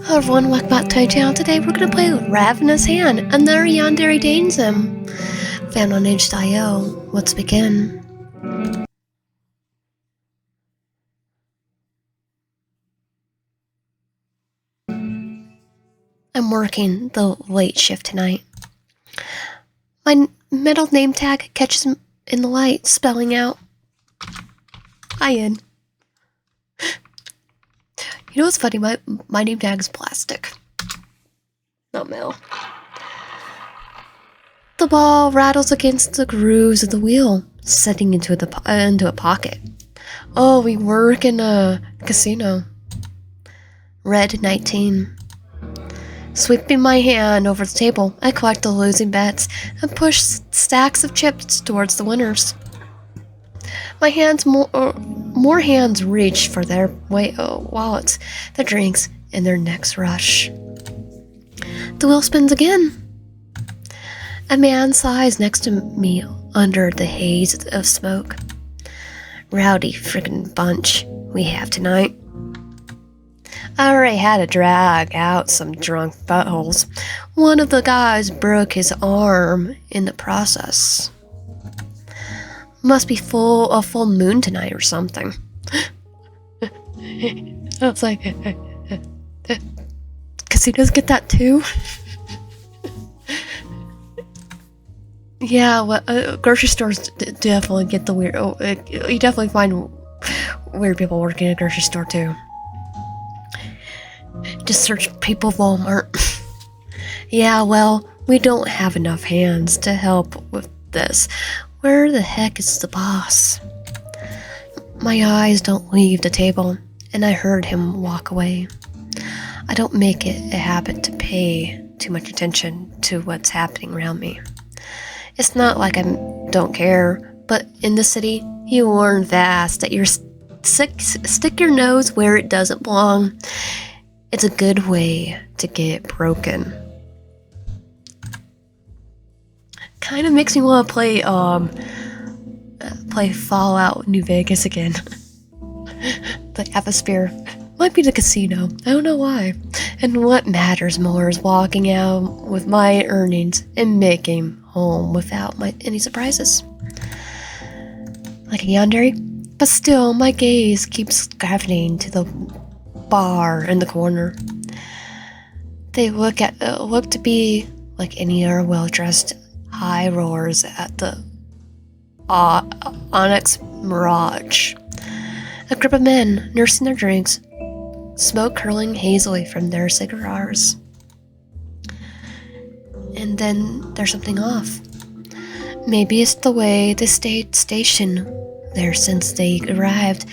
Hello everyone, welcome back to my channel. Today we're going to play Ravenous Hand, another Yandere Sim. Found on itch.io. Let's begin. I'm working the late shift tonight. My middle name tag catches in the light, spelling out Ian. You know what's funny? My name tag is plastic, not metal. The ball rattles against the grooves of the wheel, setting into a pocket. Oh, we work in a casino. Red 19. Sweeping my hand over the table, I collect the losing bets and push stacks of chips towards the winners. My hands more hands reach for their wallets, their drinks, and their next rush. The wheel spins again. A man sighs next to me under the haze of smoke. Rowdy frickin' bunch we have tonight. I already had to drag out some drunk buttholes. One of the guys broke his arm in the process. Must be a full moon tonight or something. I was like, casinos get that too? Yeah, well, grocery stores definitely get the weird. You definitely find weird people working at a grocery store too. Just search people Walmart. Yeah, well, we don't have enough hands to help with this. Where the heck is the boss? My eyes don't leave the table, and I heard him walk away. I don't make it a habit to pay too much attention to what's happening around me. It's not like I don't care, but in the city, you learn fast that stick your nose where it doesn't belong. It's a good way to get broken. Kind of makes me want to play Fallout New Vegas again. The atmosphere might be the casino. I don't know why. And what matters more is walking out with my earnings and making home without any surprises. Like a yandere, but still my gaze keeps gravitating to the bar in the corner. They look to be like any other well-dressed high rollers at the Onyx Mirage. A group of men nursing their drinks, smoke curling hazily from their cigars. And then there's something off. Maybe it's the way they stayed stationed there since they arrived.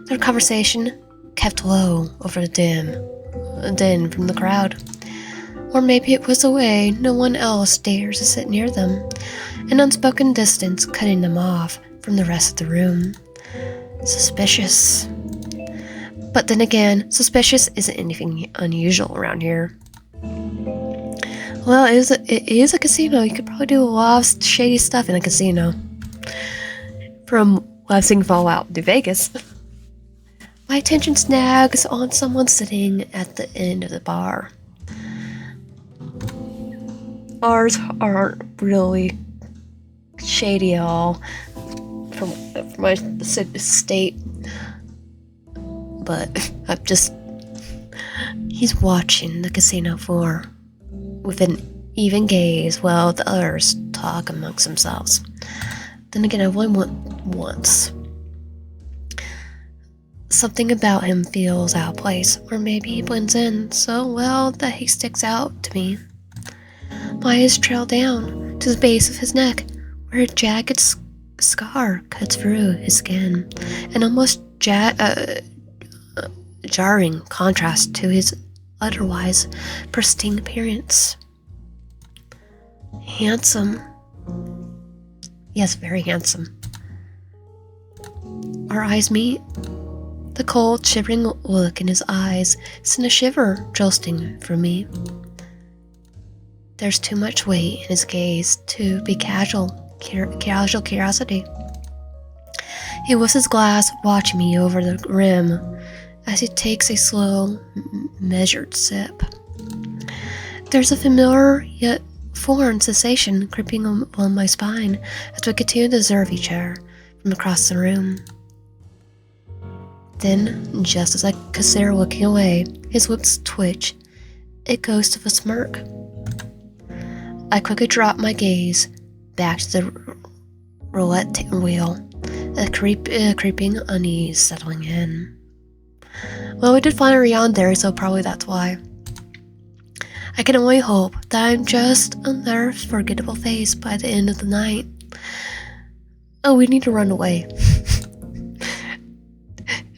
Their conversation kept low over the din from the crowd. Or maybe it was the way no one else dares to sit near them, an unspoken distance cutting them off from the rest of the room. Suspicious. But then again, suspicious isn't anything unusual around here. Well, it is a casino. You could probably do a lot of shady stuff in a casino. From what I've seen Fallout New Vegas. My attention snags on someone sitting at the end of the bar. Ours aren't really shady at all from my state, but he's watching the casino floor with an even gaze while the others talk amongst themselves. Then again, I've only went once. Something about him feels out of place, or maybe he blends in so well that he sticks out to me. My eyes trail down to the base of his neck, where a jagged scar cuts through his skin, an almost jarring contrast to his otherwise pristine appearance. Handsome. Yes, very handsome. Our eyes meet. The cold, shivering look in his eyes sent a shiver jolting through me. There's too much weight in his gaze to be casual curiosity. He was his glass, watching me over the rim as he takes a slow, measured sip. There's a familiar yet foreign sensation creeping along my spine as we continue to observe each other from across the room. Then, just as I consider looking away, his lips twitch, a ghost of a smirk. I quickly drop my gaze back to the roulette wheel, a creeping unease settling in. Well, we did find a Yandere, so probably that's why. I can only hope that I'm just another forgettable face by the end of the night. Oh, we need to run away.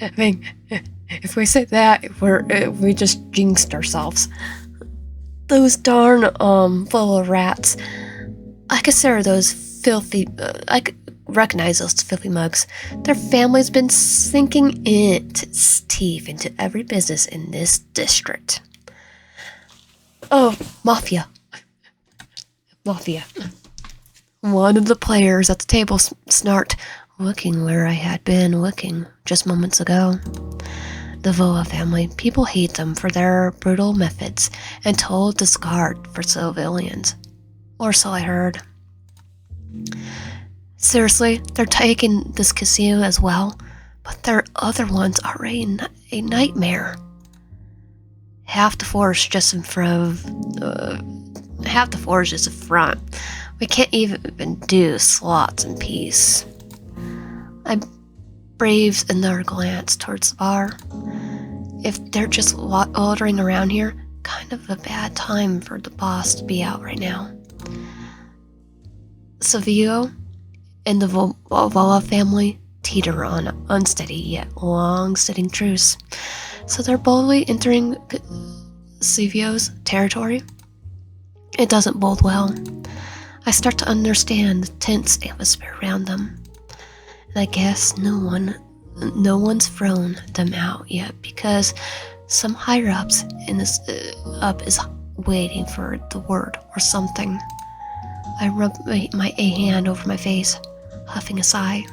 I mean, if we say that, we just jinxed ourselves. Those darn full of rats. I consider those filthy. I could recognize those filthy mugs. Their family's been sinking its teeth into every business in this district. Oh, Mafia. One of the players at the table snarked, looking where I had been looking just moments ago. The Voa family, people hate them for their brutal methods and total discard for civilians. Or so I heard. Seriously, they're taking this casino as well, but their other ones are a nightmare. Half the floor is just in front. We can't even do slots in peace. I braves another glance towards the bar. If they're just loitering around here, kind of a bad time for the boss to be out right now. Savio and the Vola family teeter on unsteady yet long-sitting truce, so they're boldly entering Savio's territory. It doesn't bode well. I start to understand the tense atmosphere around them. And I guess no one's thrown them out yet because some higher ups is waiting for the word or something. I rub my hand over my face, huffing a sigh.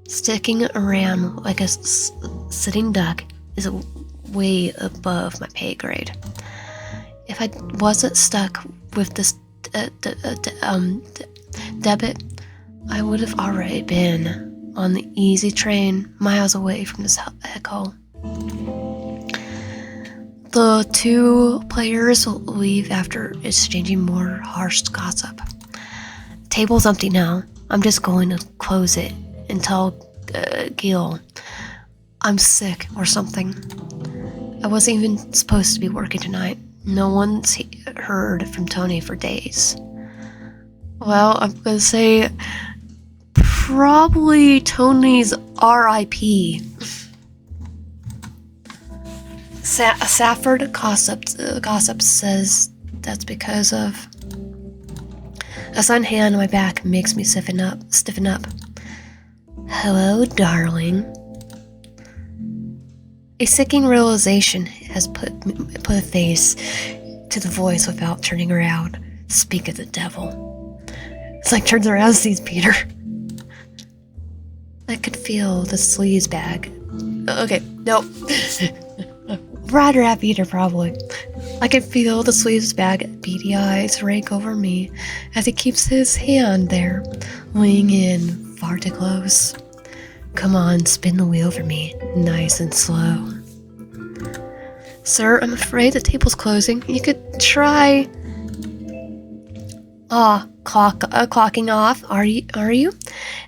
Sticking around like a sitting duck is way above my pay grade. If I wasn't stuck with this debit, I would have already been on the easy train miles away from this hellhole. The two players will leave after exchanging more harsh gossip. The table's empty now. I'm just going to close it and tell Gil I'm sick or something. I wasn't even supposed to be working tonight. No one's heard from Tony for days. Well, I'm going to say probably Tony's R.I.P. Safford gossip says that's because of a sun hand on my back makes me stiffen up. Hello, darling. A sickening realization has put a face to the voice without turning around. Speak of the devil. It's like turns around and sees Peter. I could feel the sleaze bag. Okay, no. Rather at Peter, probably. I can feel the sleeves bag beady eyes rank over me as he keeps his hand there, leaning in far too close. Come on, spin the wheel for me, nice and slow. Sir, I'm afraid the table's closing. You could try... clocking off, are you?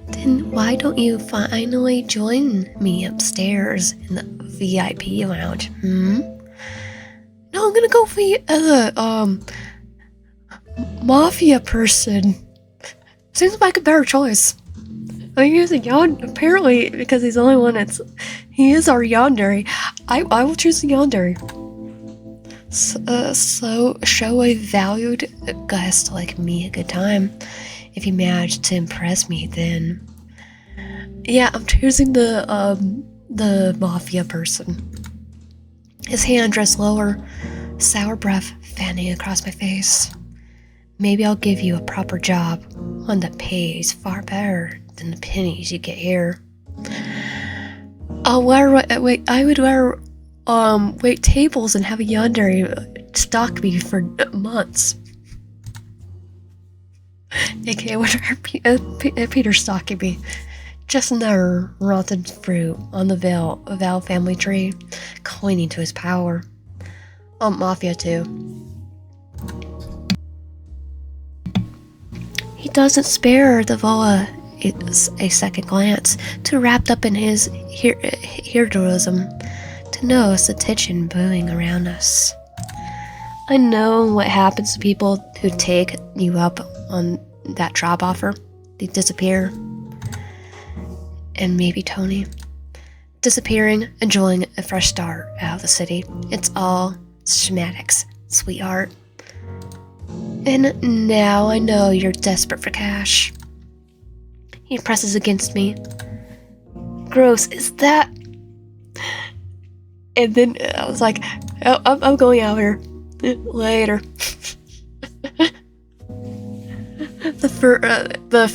Then why don't you finally join me upstairs in the VIP lounge, No, I'm gonna go for the, Mafia person. Seems like a better choice. I'm using Yandere, apparently, because he's the only one he is our Yandere. I will choose the Yandere. So show a valued guest like me a good time. If you manage to impress me, then... Yeah, I'm choosing the Mafia person. His hand dressed lower, sour breath fanning across my face. Maybe I'll give you a proper job, one that pays far better than the pennies you get here. I would wear wait tables and have a yandere stalk me for months. AKA would wear Peter stalking me. Just another rotten fruit on the Val family tree, clinging to his power. Mafia too. He doesn't spare the Voa a second glance, too wrapped up in his heroism to notice the tension brewing around us. I know what happens to people who take you up on that job offer. They disappear. And maybe Tony. Disappearing, enjoying a fresh start out of the city. It's all schematics, sweetheart. And now I know you're desperate for cash. He presses against me. Gross, is that? And then I was like, oh, I'm going out here. Later. The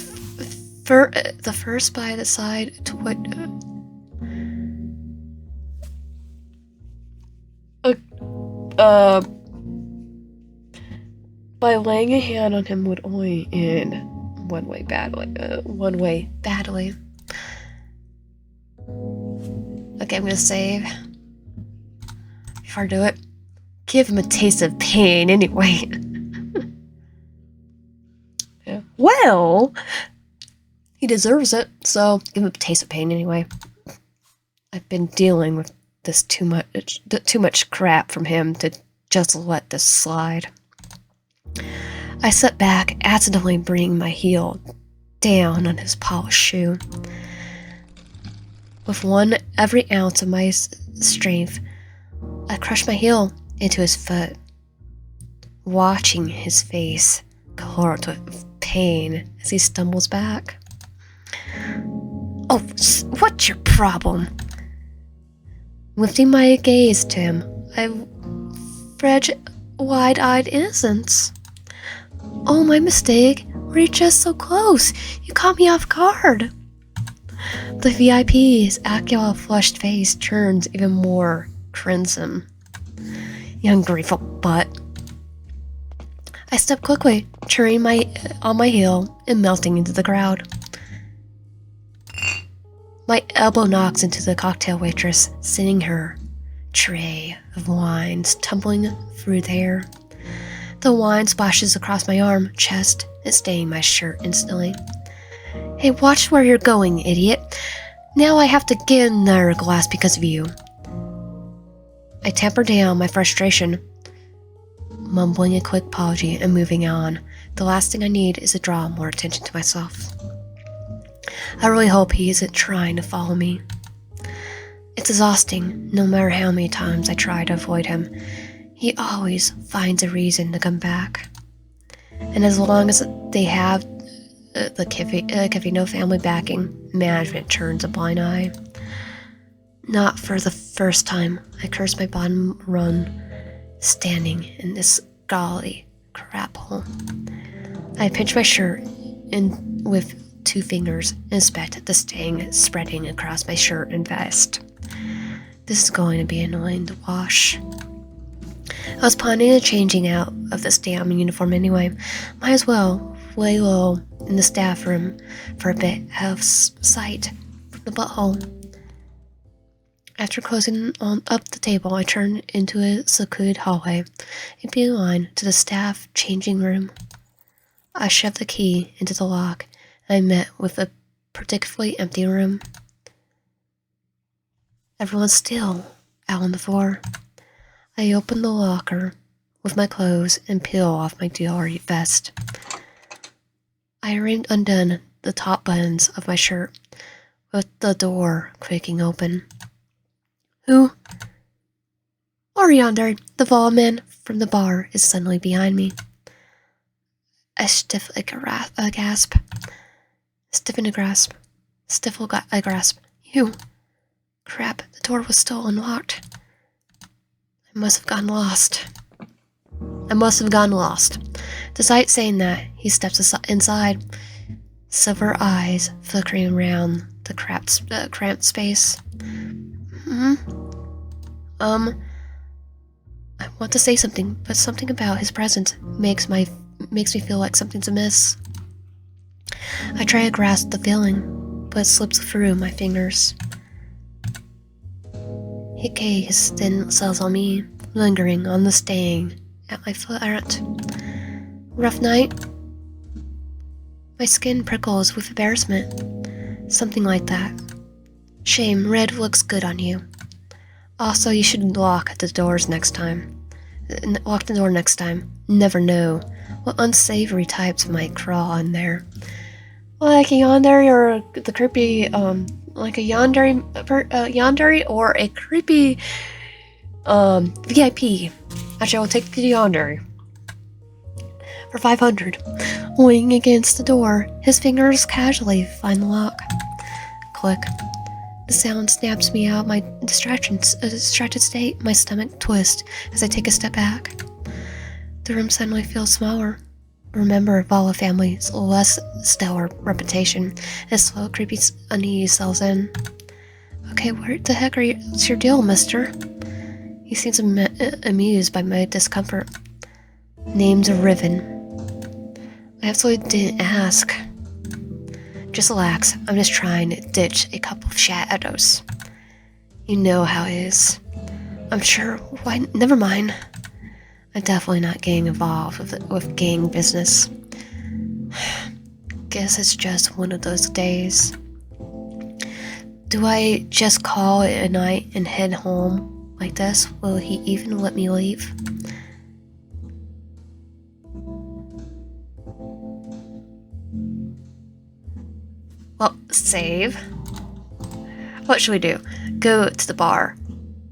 first by the side to what? By laying a hand on him would only end one way badly. Okay, I'm gonna save. Before I do it, give him a taste of pain anyway. Yeah. Well, he deserves it, so give him a taste of pain anyway. I've been dealing with this too much crap from him to just let this slide. I sat back, accidentally bringing my heel down on his polished shoe. With every ounce of my strength, I crushed my heel into his foot, watching his face contort with pain as he stumbles back. Oh, what's your problem? Lifting my gaze to him, I read wide-eyed innocence. Oh, my mistake. Were you just so close? You caught me off guard. The VIP's Acula flushed face turns even more crimson. You ungrateful butt. I step quickly, turning on my heel and melting into the crowd. My elbow knocks into the cocktail waitress, sending her tray of wines tumbling through the air. The wine splashes across my arm, chest, and staining my shirt instantly. Hey, watch where you're going, idiot. Now I have to get another glass because of you. I tamper down my frustration, mumbling a quick apology and moving on. The last thing I need is to draw more attention to myself. I really hope he isn't trying to follow me. It's exhausting, no matter how many times I try to avoid him. He always finds a reason to come back. And as long as they have the Cavino family backing, management turns a blind eye. Not for the first time, I curse my bottom run, standing in this golly crap hole. I pinch my shirt in with 2 fingers and inspect the stain spreading across my shirt and vest. This is going to be annoying to wash. I was planning on changing out of this damn uniform anyway. Might as well lay low in the staff room for a bit out of sight from the butthole. After closing up the table, I turned into a secluded hallway and beeline to the staff changing room. I shoved the key into the lock and I met with a particularly empty room. Everyone's still out on the floor. I opened the locker with my clothes and peel off my Dior vest. I undone the top buttons of my shirt with the door creaking open. Who? Yandere, the ballman from the bar, is suddenly behind me. I stiffen a gasp. You. Crap, the door was still unlocked. I must have gotten lost. Despite saying that, he steps inside, silver eyes flickering around the cramped space. I want to say something, but something about his presence makes me feel like something's amiss. I try to grasp the feeling, but it slips through my fingers. He gazed his thin cells on me, lingering on the stain at my foot. Rough night? My skin prickles with embarrassment. Something like that. Shame, red looks good on you. Also, you should lock the door next time. Never know what unsavory types might crawl in there. Like a yandere or the creepy, like a yandere or a creepy, VIP. Actually, I'll take the yandere. For 500. Leaning against the door, his fingers casually find the lock. Click. The sound snaps me out of my distracted state. My stomach twists as I take a step back. The room suddenly feels smaller. Remember Vala family's less stellar reputation as slow, creepy unease sells in. Okay, what the heck what's your deal, mister? He seems amused by my discomfort. Name's Riven. I absolutely didn't ask. Just relax, I'm just trying to ditch a couple of shadows. You know how it is. I'm sure, why, never mind. I'm definitely not getting involved with gang business. Guess it's just one of those days. Do I just call it a night and head home like this? Will he even let me leave? Well, save. What should we do? Go to the bar.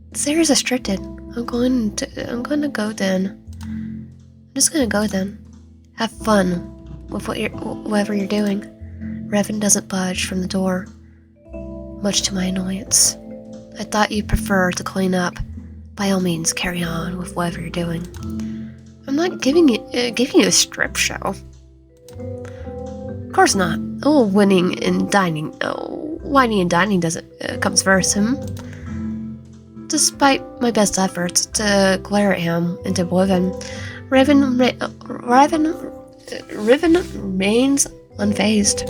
This area's restricted. I'm gonna go then. I'm just gonna go then. Have fun with whatever you're doing. Revan doesn't budge from the door, much to my annoyance. I thought you'd prefer to clean up. By all means, carry on with whatever you're doing. I'm not giving you a strip show. Of course not. Oh, wining and dining doesn't comes first, Despite my best efforts to glare at him into oblivion, Raven remains unfazed.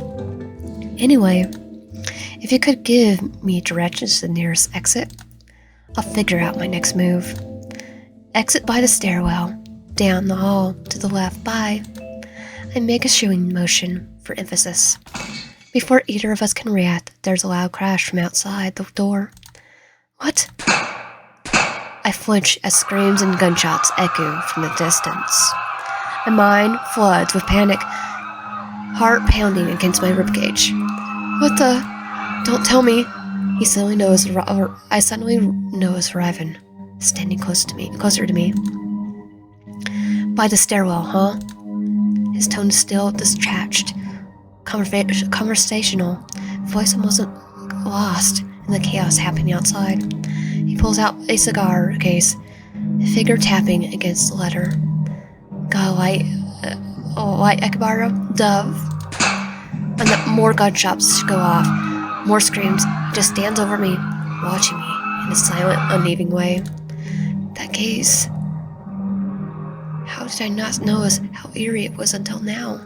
Anyway, if you could give me directions to the nearest exit, I'll figure out my next move. Exit by the stairwell, down the hall to the left. Bye. I make a shooing motion for emphasis. Before either of us can react, there's a loud crash from outside the door. What? I flinch as screams and gunshots echo from the distance. My mind floods with panic, heart pounding against my ribcage. What the? Don't tell me. I suddenly notice Raven standing closer to me. By the stairwell, huh? His tone is still discharged, conversational. Voice wasn't lost in the chaos happening outside. He pulls out a cigar case, a finger tapping against the letter. Got a light Ekibaro? Dove. And then more gunshots go off. More screams. He just stands over me, watching me in a silent, uneven way. That gaze. How did I not notice how eerie it was until now?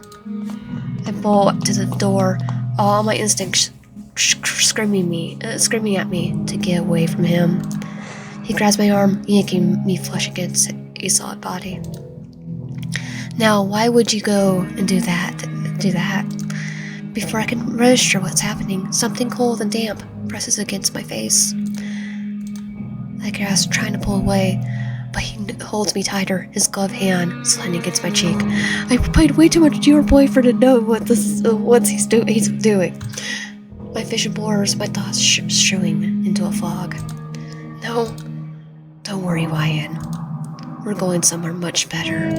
I bolt to the door, all my instincts screaming at me to get away from him. He grabs my arm, yanking me flush against a solid body. Now, why would you go and do that? Before I can register what's happening, something cold and damp presses against my face. I grasp, trying to pull away, but he holds me tighter, his gloved hand sliding against my cheek. I paid way too much to your boyfriend to know what he's doing. My vision blurs, my thoughts shooing into a fog. No, don't worry, Wyan. We're going somewhere much better.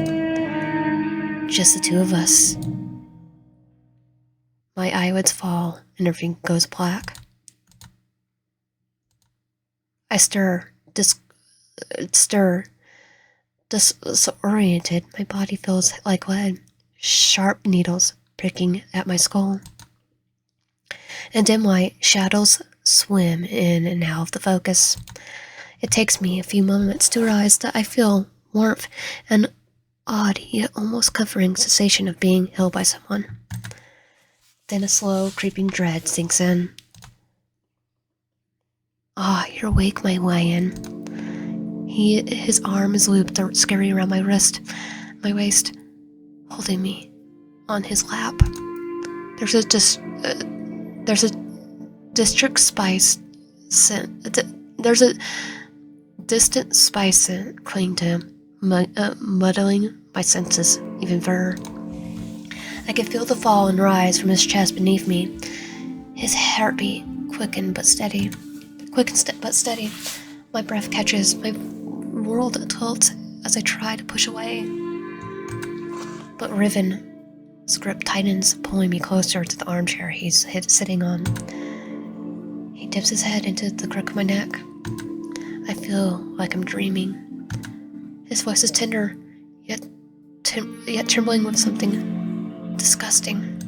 Just the two of us. My eyelids fall and everything goes black. I stir, disoriented. My body feels like lead, sharp needles pricking at my skull. In dim light, shadows swim in and out of the focus. It takes me a few moments to realize that I feel warmth and odd yet almost comforting sensation of being held by someone. Then a slow, creeping dread sinks in. Ah, you're awake, my lion. His arm is looped scary around my waist, holding me on his lap. There's a district spice scent. There's a distant spice scent clinging to him, muddling my senses even further. I can feel the fall and rise from his chest beneath me. His heartbeat quick but steady. My breath catches. My world tilts as I try to push away. But Raven's grip tightens, pulling me closer to the armchair he's sitting on. He dips his head into the crook of my neck. I feel like I'm dreaming. His voice is tender, yet trembling with something disgusting.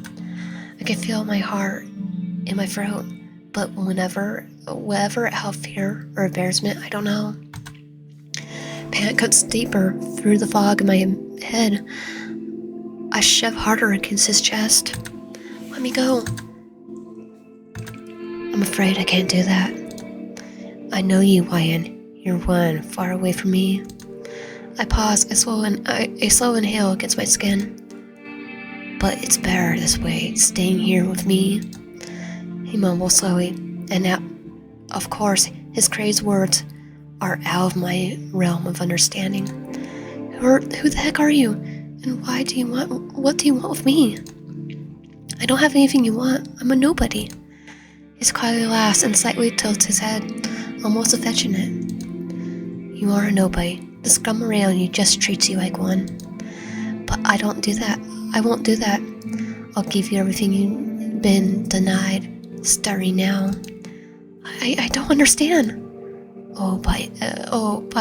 I can feel my heart in my throat, but whatever out of fear or embarrassment, I don't know. Panic cuts deeper through the fog in my head. I shove harder against his chest. Let me go. I'm afraid I can't do that. I know you, Lion. You're one far away from me. I pause, a slow inhale against my skin. But it's better this way, staying here with me. He mumbles slowly, and now, of course, his crazed words are out of my realm of understanding. Who the heck are you? And what do you want with me? I don't have anything you want. I'm a nobody. He quietly laughs and slightly tilts his head, almost affectionate. You are a nobody. The scum around you just treats you like one. But I don't do that. I won't do that. I'll give you everything you've been denied. Starting now. I don't understand. By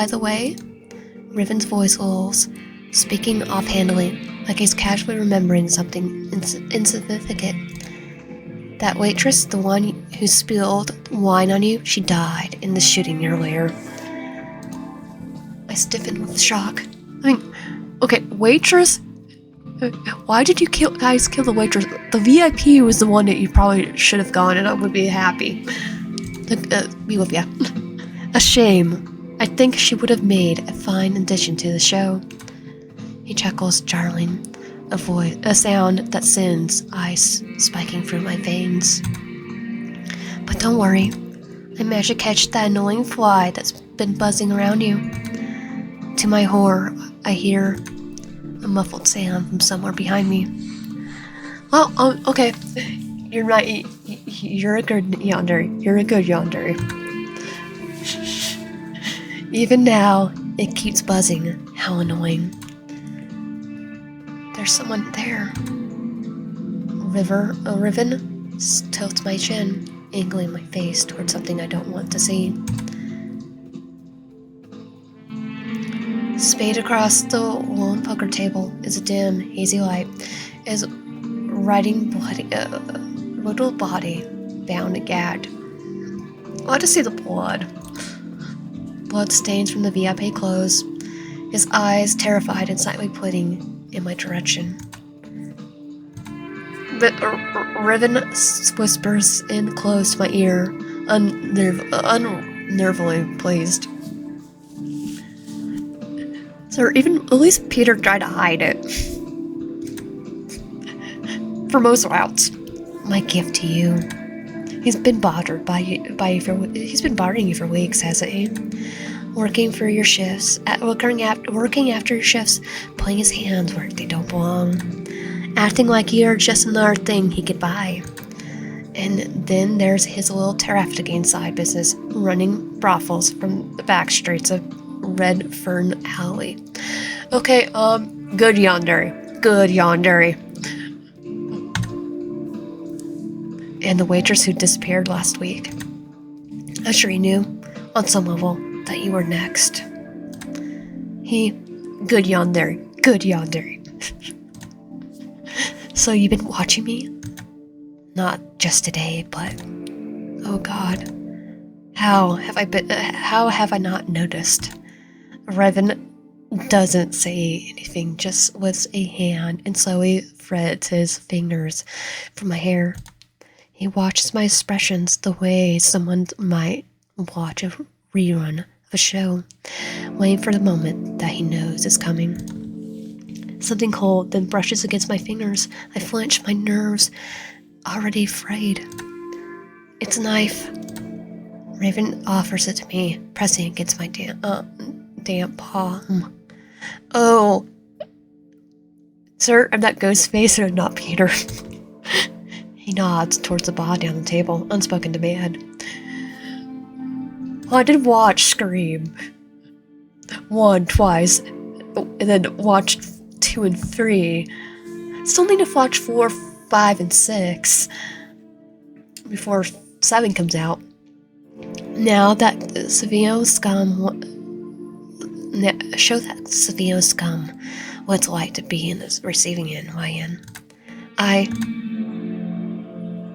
the way, Raven's voice lulls, speaking offhandedly, like he's casually remembering something insignificant. That waitress, the one who spilled wine on you, she died in the shooting earlier. I stiffened with shock. Okay, waitress? Why did you guys kill the waitress? The VIP was the one that you probably should have gone, and I would be happy. Be with ya. A shame. I think she would have made a fine addition to the show. He chuckles, jarring, a sound that sends ice spiking through my veins. But don't worry. I managed to catch that annoying fly that's been buzzing around you. To my horror, I hear a muffled sound from somewhere behind me. Well, okay. You're right. You're a good Yandere. Even now, it keeps buzzing. How annoying. There's someone there. Raven tilts my chin, angling my face towards something I don't want to see. Spayed across the lone poker table is a dim, hazy light. Is riding little body, bound and gagged. I want to see the blood. Blood stains from the VIP clothes. His eyes terrified and slightly pointing in my direction. Raven whispers in close to my ear, unnervingly pleased. So even at least Peter tried to hide it. For most routes. My gift to you. He's been bothering you for weeks, hasn't he? Working after your shifts, putting his hands where they don't belong, acting like you're just another thing he could buy. And then there's his little trafficking side business, running brothels from the back streets of Red Fern Alley. Okay, good Yandere. And the waitress who disappeared last week. I'm sure he knew, on some level, that you were next. Good Yandere. So you've been watching me? Not just today, but Oh God. How have I not noticed? Raven doesn't say anything, just lifts a hand and slowly threads his fingers from my hair. He watches my expressions the way someone might watch a rerun of a show, waiting for the moment that he knows is coming. Something cold then brushes against my fingers. I flinch, my nerves already frayed. It's a knife. Raven offers it to me, pressing against my damp palm. Oh, sir, I'm not Ghostface and I'm not Peter. He nods towards the body on the table, unspoken demand. Well, I did watch Scream 1 twice, and then watched 2 and 3. Still need to watch 4, 5, and 6 before 7 comes out. Now that Savio scum, show that Savio scum what it's like to be in this receiving end. I'm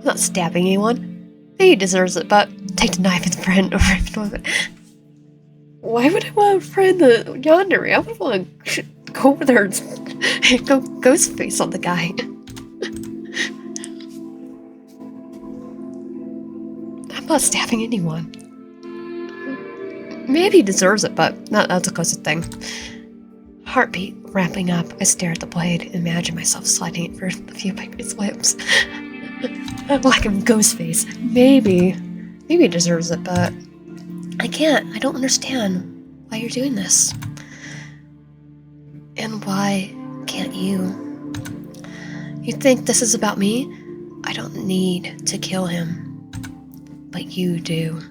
not stabbing anyone. He deserves it, but take the knife and friend over it. Why would I want to friend the Yandere? I would want to go over there and go ghost face on the guy. I'm not stabbing anyone. Maybe he deserves it, but that's a closer thing. Heartbeat ramping up, I stare at the blade and imagine myself sliding it for a few by his lips. Like a ghost face. Maybe he deserves it, but I can't. I don't understand why you're doing this. And why can't you? You think this is about me? I don't need to kill him. But you do.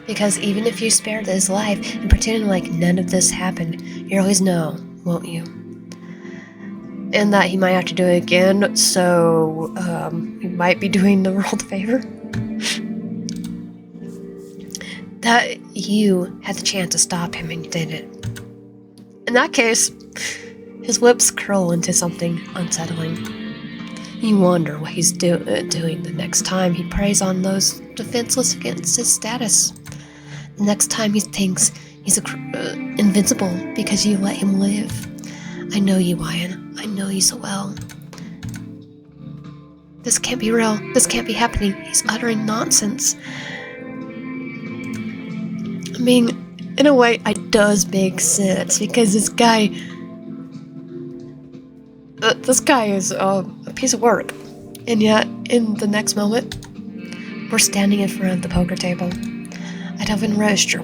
Because even if you spared his life and pretend like none of this happened, you always know, won't you? And that he might have to do it again, so he might be doing the world a favor. That you had the chance to stop him and you didn't. In that case, his lips curl into something unsettling. You wonder what he's doing the next time he preys on those defenseless against his status. The next time he thinks he's invincible because you let him live. I know you, Ryan. I know you so well. This can't be real. This can't be happening. He's uttering nonsense. I mean, in a way, it does make sense because this guy is a piece of work. And yet, in the next moment, we're standing in front of the poker table. I don't even register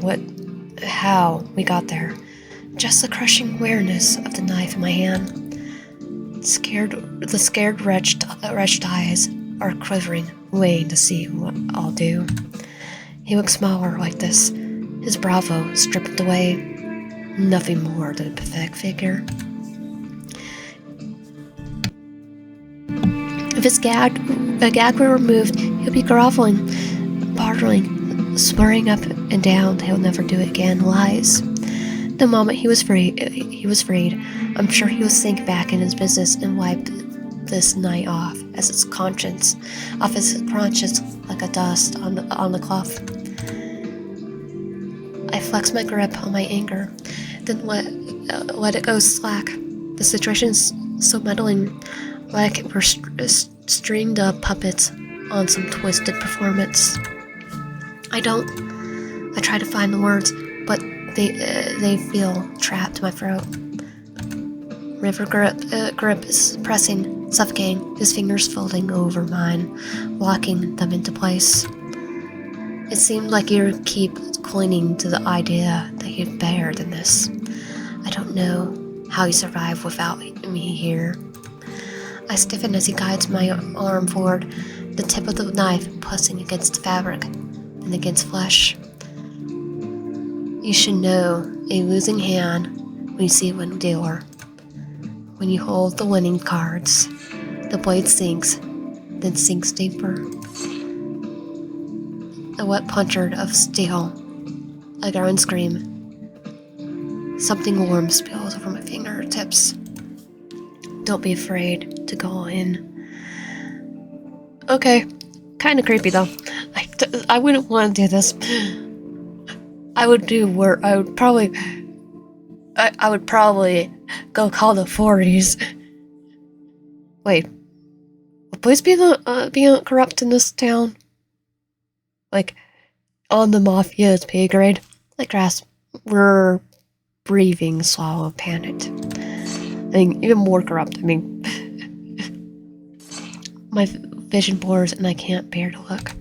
how we got there. Just the crushing awareness of the knife in my hand. The scared wretched eyes are quivering, waiting to see what I'll do. He looks smaller like this, his bravo stripped away, nothing more than a pathetic figure. If his gag were removed, he'll be groveling, bartering, swearing up and down he'll never do it again, lies. The moment he was freed, I'm sure he will sink back in his business and wipe this night off his conscience like a dust on the cloth. I flex my grip on my anger, then let it go slack. The situation's so meddling, like we're stringed up puppets on some twisted performance. I try to find the words, but they feel trapped in my throat. River grip is pressing, suffocating, his fingers folding over mine, locking them into place. It seemed like you keep clinging to the idea that you're better than this. I don't know how you survive without me here. I stiffen as he guides my arm forward, the tip of the knife pressing against fabric and against flesh. You should know a losing hand when you see one dealer. When you hold the winning cards, the blade sinks, then sinks deeper. A wet puncture of steel, a groan scream. Something warm spills over my fingertips. Don't be afraid to go in. Okay, kinda creepy though. I wouldn't want to do this. I would do work. I would probably go call the 40s. Wait, would police be corrupt in this town? Like, on the Mafia's pay grade? Like, grass, we're breathing swallow panicked. I mean, even more corrupt. I mean, my vision blurs and I can't bear to look.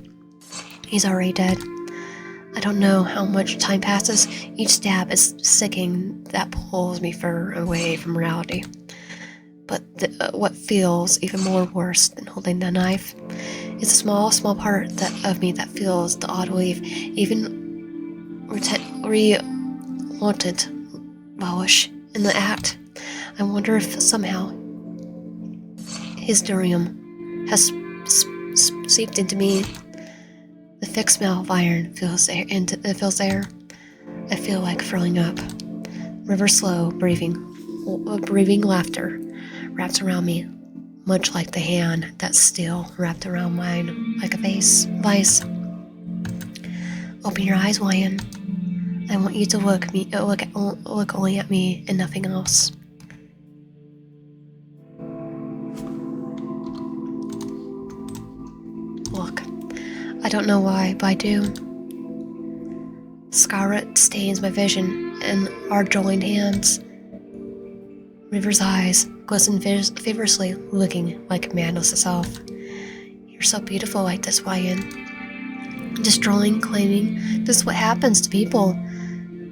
He's already dead. I don't know how much time passes. Each stab is sicking that pulls me further away from reality. But what feels even more worse than holding the knife is a small part of me that feels the odd wave, even reluctant relish in the act. I wonder if somehow his durium has seeped into me. The thick smell of iron fills there. I feel like throwing up. River slow breathing laughter wraps around me, much like the hand that's still wrapped around mine like a vice. Open your eyes, Wyan. I want you to look only at me and nothing else. Look. I don't know why, but I do. Scarlet stains my vision, and our joined hands. River's eyes glisten feverishly, looking like Manos herself. You're so beautiful like this, Wyan. Destroying, claiming, this is what happens to people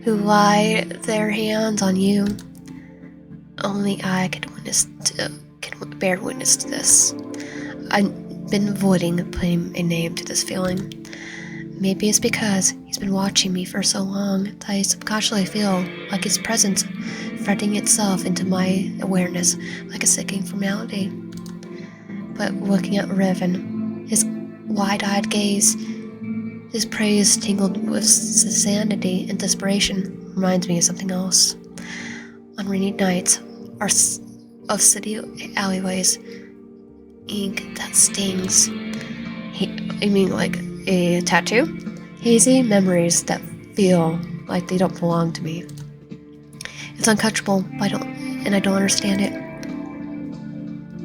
who lie their hands on you. Only I can bear witness to this. I've been avoiding putting a name to this feeling. Maybe it's because he's been watching me for so long that I subconsciously feel like his presence threading itself into my awareness like a sickening formality. But looking at Raven, his wide-eyed gaze, his praise tingled with sanity and desperation, reminds me of something else. On rainy nights, of city alleyways, ink that stings. I mean, like a tattoo? Hazy memories that feel like they don't belong to me. It's uncomfortable, but I don't understand it.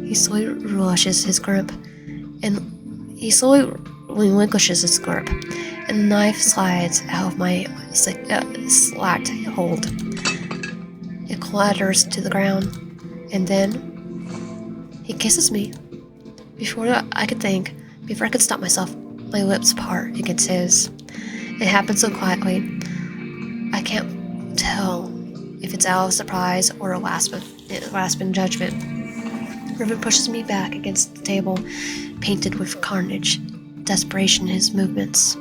He slowly relinquishes his grip, and the knife slides out of my slacked hold. It clatters to the ground, and then he kisses me. Before I could stop myself, my lips part against his. It happens so quietly, I can't tell if it's out of surprise or a rasping judgment. Riven pushes me back against the table, painted with carnage, desperation in his movements.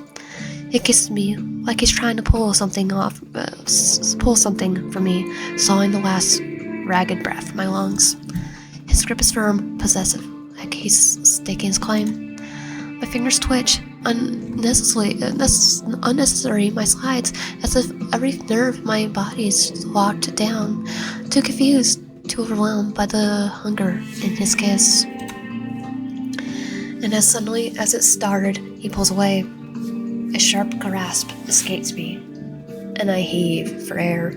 He kisses me like he's trying to pull something from me, sawing the last ragged breath from my lungs. His grip is firm, possessive, like he's staking his claim. My fingers twitch, unnecessary my slides, as if every nerve in my body is locked down, too confused, too overwhelmed by the hunger in his kiss. And as suddenly as it started, he pulls away. A sharp grasp escapes me, and I heave for air.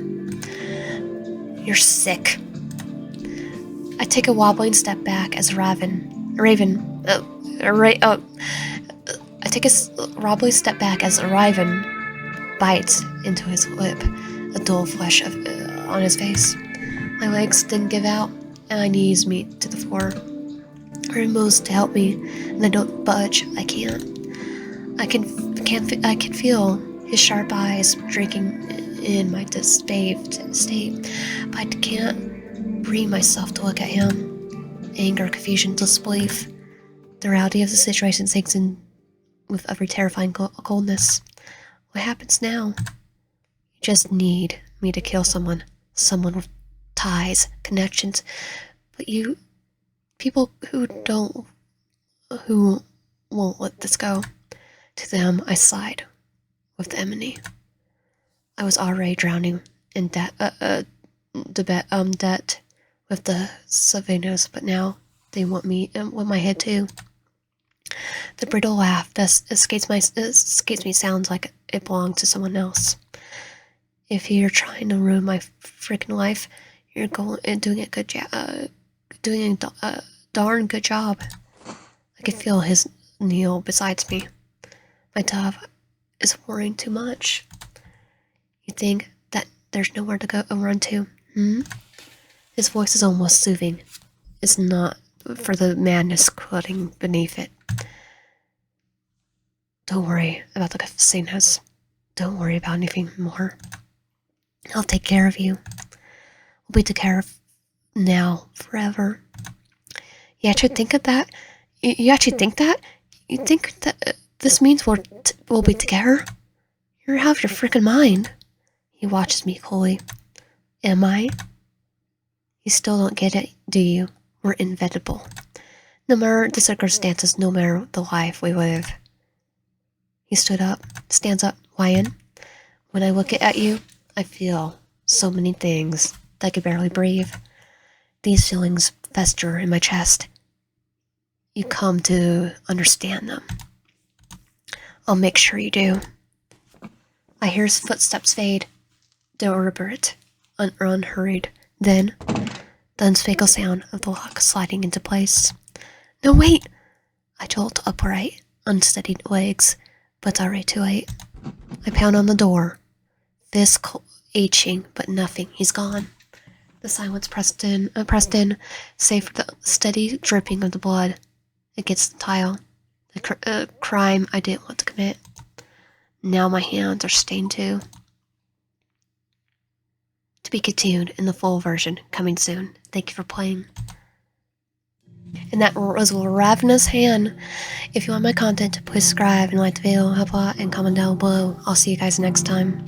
You're sick. I take a wobbling step back as I take a wobbly step back as Raven bites into his lip, a dull flesh on his face. My legs didn't give out, and my knees meet to the floor. Raven moves to help me, and I don't budge. I can't. I can feel his sharp eyes drinking in my disbelieved state, but I can't bring myself to look at him. Anger, confusion, disbelief. The reality of the situation sinks in with every terrifying coldness. What happens now? You just need me to kill someone with ties, connections, but people who won't let this go. To them, I sighed with the enemy. I was already drowning in debt with the Ravenous, but now they want my head too. The brittle laugh that escapes me sounds like it belongs to someone else. If you're trying to ruin my freaking life, you're doing a doing a darn good job. I can feel his kneel beside me. My dove is worrying too much. You think that there's nowhere to go and run to? His voice is almost soothing. It's not for the madness cutting beneath it. Don't worry about the casinos. Don't worry about anything more. I'll take care of you. We'll be together now, forever. You actually think of that? You actually think that? You think that this means we'll be together? You're out of your freaking mind. He watches me coolly. Am I? You still don't get it, do you? We're inevitable. No matter the circumstances, no matter the life we live. He stands up, Ryan. When I look at you, I feel so many things that I could barely breathe. These feelings fester in my chest. You come to understand them. I'll make sure you do. I hear his footsteps fade, deliberate, unhurried. Then, the unspeakable sound of the lock sliding into place. No, wait! I jolt upright, unsteadied legs, but it's already too late. I pound on the door, fist aching, but nothing. He's gone. The silence pressed in, save for the steady dripping of the blood against the tile. The crime I didn't want to commit. Now my hands are stained too. To be continued in the full version, coming soon. Thank you for playing. And that was Ravenous Hand. If you want my content, please subscribe and like the video, help a lot, and comment down below. I'll see you guys next time.